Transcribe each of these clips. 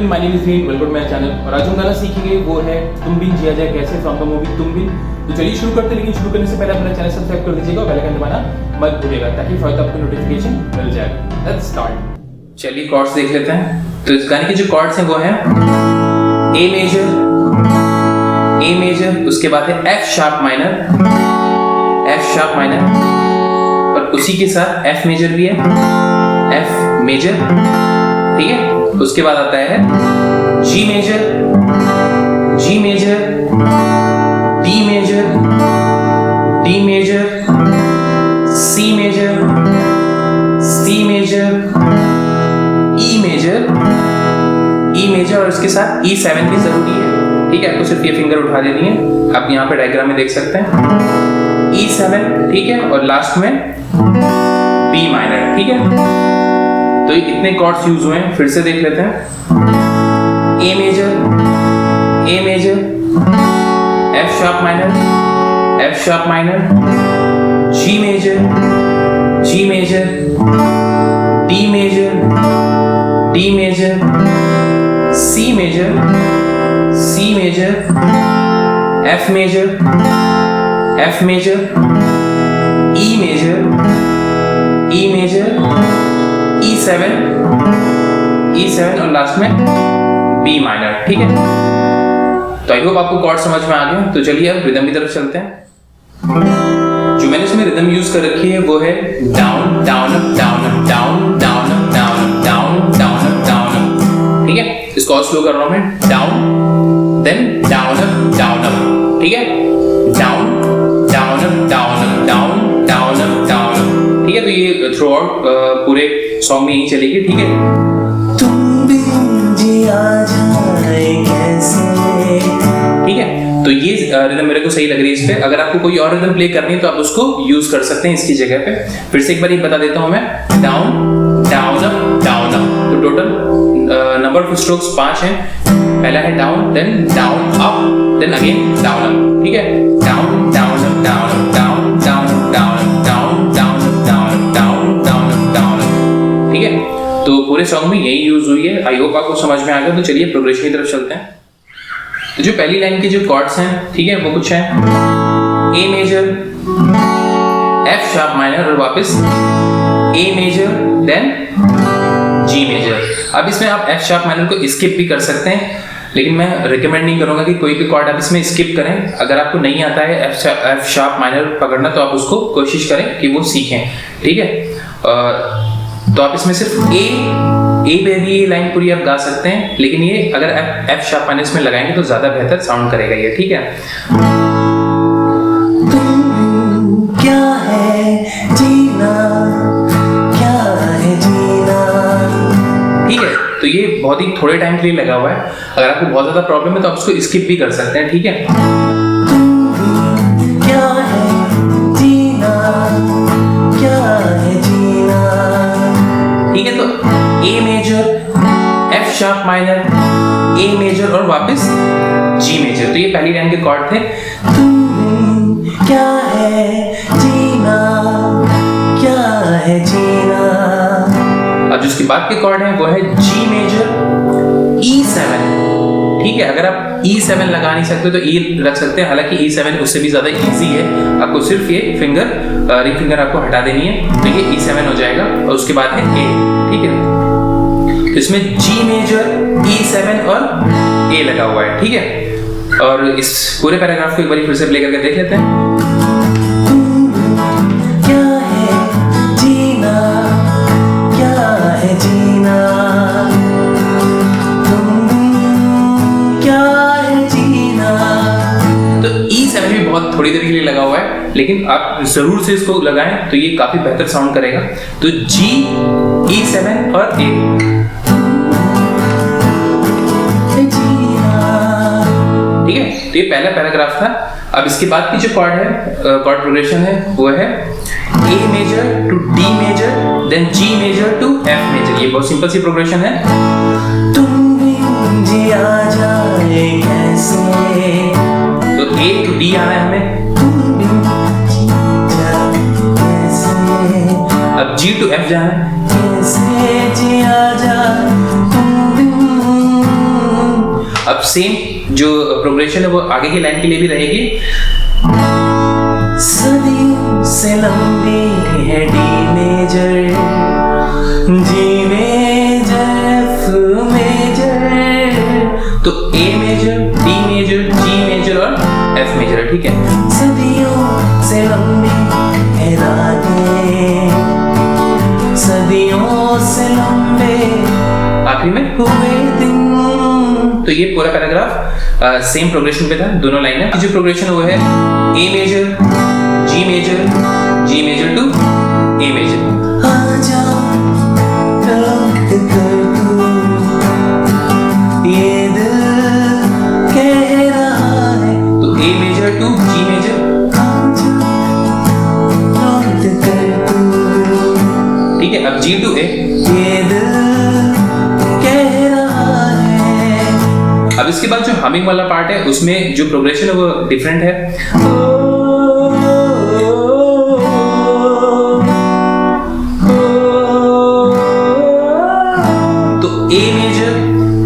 Everyone, my name is Neel, welcome to my channel. और आज हम गाना सीखेंगे वो है तुम बिन जिया जाए कैसे फ्रॉम द मूवी तुम बिन। तो चलिए शुरू करते हैं, लेकिन शुरू करने से पहले अपना चैनल सब्सक्राइब कर दीजिएगा और बेल आइकन दबाना मत भूलिएगा ताकि फौरन आपको नोटिफिकेशन मिल जाए। Let's start. चलिए कॉर्ड्स देख लेते हैं। तो इस गाने के जो कॉर्ड्स हैं वो हैं ए मेजर, उसके बाद है एफ शार्प माइनर, और उसी के साथ एफ मेजर भी है, एफ मेजर, ठीक है। उसके बाद आता है G major, D major, C major, E major, और इसके साथ E7 भी जरूरी है, ठीक है। आपको सिर्फ ये फिंगर उठा देनी है, आप यहाँ पे डायग्राम में देख सकते हैं E7, ठीक है। और लास्ट में B माइनर, ठीक है। तो इतने कॉर्ड्स यूज हुए हैं, फिर से देख लेते हैं। A major, F sharp minor, G major, D major, C major, F major, E major, E7 और लास्ट में B माइनर, ठीक है। तो आई होप आपको कॉर्ड समझ में आ गए। तो चलिए अब रिदम की तरफ चलते हैं। जो मैंने इसमें रिदम यूज कर रखी है वो है down down up down up down down up down up down down up down up, ठीक है। इसको और स्लो कर रहा हूं मैं, down then down up down up, ठीक है। Down down up down up down down up down up, ठीक है। तो ये थ्रू आउट पूरे सॉन्ग में यही चलेगी, ठीक है। तुम बिन जिया जाए कैसे, ठीक है। तो ये रिदम मेरे को सही लग रही है इस पे। अगर आपको कोई और रिदम प्ले करनी है तो आप उसको यूज कर सकते हैं इसकी जगह पे। फिर से एक बार ये बता देता हूं मैं, down down up down up. तो टोटल नंबर ऑफ स्ट्रोक्स 5 हैं। पहला है down, then down up, then again down up, ठीक है। Down down up down up down down up down up down down up down up down down up down up, ठीक है। तो पूरे song में यही यूज हुई है। आई होप आपको समझ में आ गया। तो चलिए प्रोग्रेशन की तरफ चलते हैं। तो जो पहली लाइन के जो कॉर्ड्स हैं, ठीक है, वो कुछ है A major, F sharp minor, और वापस ए मेजर, देन जी मेजर। अब इसमें आप एफ शार्प माइनर को स्किप भी कर सकते हैं, लेकिन मैं रिकमेंड नहीं करूंगा कि कोई भी कॉर्ड आप इसमें स्किप करें। अगर आपको नहीं आता है एफ शार्प माइनर पकड़ना, तो आप उसको कोशिश करें कि वो सीखें, ठीक है। तो आप इसमें सिर्फ ए पे भी ये लाइन पूरी आप गा सकते हैं, लेकिन ये अगर एफ शार्प माइनर इसमें लगाएंगे तो ज्यादा बेहतर साउंड करेगा ये, ठीक है। तुम क्या है जीना, क्या है जीना, ठीक है। तो ये बहुत ही थोड़े टाइम के लिए लगा हुआ है। अगर आपको बहुत ज्यादा प्रॉब्लम है तो आप उसको स्किप भी कर सकते हैं, ठीक है। तुम क्या है जीना, क्या है जीना, ठीक है। तो A major, F sharp minor, A major और वापस जी मेजर। तो ये पहली लाइन के कॉर्ड थे। तुम क्या है जीना, क्या है जीना। अब जो उसके बाद के कॉर्ड हैं वो है जी मेजर, E7, ठीक है। अगर आप E7 लगा नहीं सकते तो E रख सकते हैं, हालांकि E7 उससे भी ज्यादा इजी है। आपको सिर्फ ये रिंग फिंगर आपको हटा देनी है, तो ये E7 हो जाएगा। और उसके बाद है A, ठीक है। तो इसमें G मेजर, E7 और A लगा हुआ है, ठीक है। और इस पूरे पैराग्राफ को एक बार फिर से प्ले करके देख लेते हैं। क्या है जीना, क्या है जीना, तुम क्या है जीना। तो E7 भी बहुत थोड़ी देर के लिए लगा हुआ है, लेकिन आप जरूर से इसको लगाएं तो ये काफी बेहतर साउंड करेगा। तो G, E7 और A, ठीक है। तो ये पहला पैराग्राफ था। अब इसके बाद की जो कॉर्ड है, कॉर्ड प्रोग्रेशन है, वो है A major to D major, then G major to F major. ये बहुत सिंपल सी प्रोग्रेशन है। तुम बिन जिया जाए कैसे, तो ए टू डी आना है हमें, तुम बिन जिया कैसे, अब G to F जाना है, कैसे जिया जाए तुम बिन अब सेम जो प्रोग्रेशन है वो आगे की लाइन के लिए भी रहेगी। सदियों से लंबी है D major, G major, F major. तो A major, D major, G major और एफ मेजर है, ठीक है। सदियों से लंबी है रातें, सदियों से लंबे आखिरी में हुए दिन। तो ये पूरा पैराग्राफ सेम प्रोग्रेशन पे था, दोनों लाइनें। जो प्रोग्रेशन है वो है A major, G major, G major to A major. आजा लौट कर तू, ये दिल कह रहा है। तो A major to G major, आजा लौट कर तू, ठीक है। अब जी टू ए। ये दिल कह रहा है। अब इसके बाद जो हमिंग वाला पार्ट है उसमें जो प्रोग्रेशन है वो डिफरेंट है। तो A major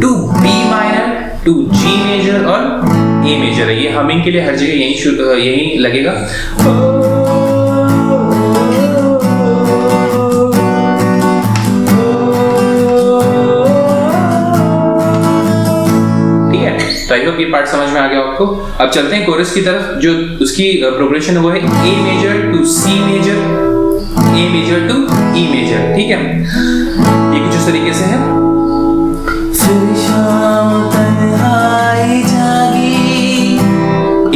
to B minor to G major और ए मेजर है। ये हमिंग के लिए हर जगह यही लगेगा। तो आई होप ये पार्ट समझ में आ गया आपको। अब चलते हैं कोरस की तरफ। जो उसकी प्रोग्रेशन है वो है A major to C major, A major to E major, ठीक है। ये कुछ इस तरीके से है। फिर शाम तन्हाई जागी,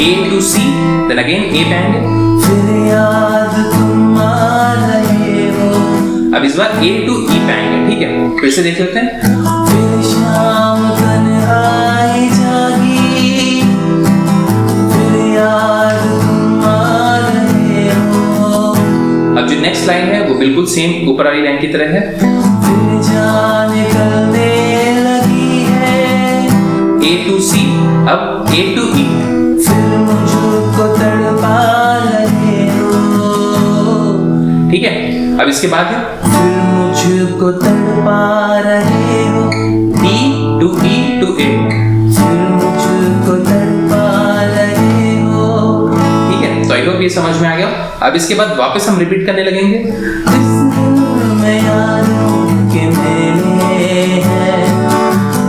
A to C, then again A band, फिर याद तुम आ रहे हो। अब इस बार ए टू ई बैंड है, ठीक है। फिर से देख लेते हैं। फिर शाम तन्हाई जागी, फिर याद तुम आ रहे हो। अब जो नेक्स्ट लाइन है वो बिल्कुल सेम ऊपर वाली लाइन की तरह है। फिर जान निकलने लगी है, ए टू सी, अब ए टू ई, फिर मुझको तड़पा रहे हो। ठीक है। अब इसके बाद है फिर मुझको तड़पा रहे हो, डी टू ई टू ए, फिर मुझको तड़पा रहे हो। ठीक है। तो आई होप ये समझ में आ गया। अब इसके बाद वापस हम रिपीट करने लगेंगे। इस दिल में यारों के मेले हैं,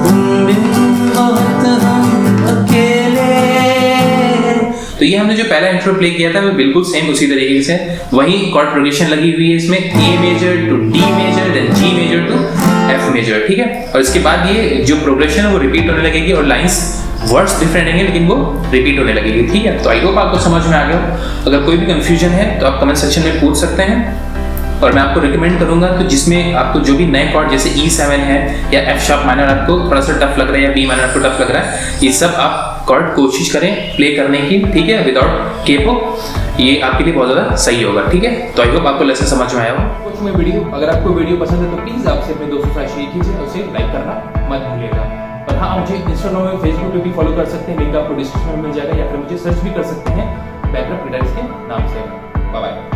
तुम बिन बहुत हम अकेले। तो ये हमने जो पहला इंट्रो प्ले किया था वो बिल्कुल सेम उसी तरीके से वही कॉर्ड प्रोग्रेशन लगी हुई है इसमें, A major to D major, then G major to F major, ठीक है। और इसके बाद ये जो प्रोग्रेशन है वो रिपीट होने लगेगी और लाइंस वर्ड्स डिफरेंट रहेंगे लेकिन वो रिपीट होने लगेगी, ठीक है। तो आई होप आपको समझ में आ गया। अगर कोई भी कंफ्यूजन है तो आप कमेंट सेक्शन में पूछ सकते हैं और मैं आपको रिकमेंड करूंगा कि जिसमें आपको जो भी नए कॉर्ड जैसे E7 है या F शार्प माइनर आपको थोड़ा सा टफ लग रहा है या B माइनर आपको टफ लग रहा है, ये सब आप कॉर्ड कोशिश करें प्ले करने की, ठीक है, विदाउट केपो। ये आपके लिए बहुत ज़्यादा सही होगा, ठीक है। तो आई होप आपको लेसन समझ में आया हो। कुछ में वीडियो, अगर आपको वीडियो पसंद है तो प्लीज़ आपसे अपने दोस्तों के साथ शेयर कीजिए और उसे लाइक करना मत भूलिएगा। और हाँ, मुझे इंस्टाग्राम में फेसबुक पे भी फॉलो कर सकते हैं, लिंक आपको डिस्क्रिप्शन में मिल जाएगा, या फिर मुझे सर्च भी कर सकते हैं बैकग्राउंड गिटारिस्ट के नाम से। Bye bye.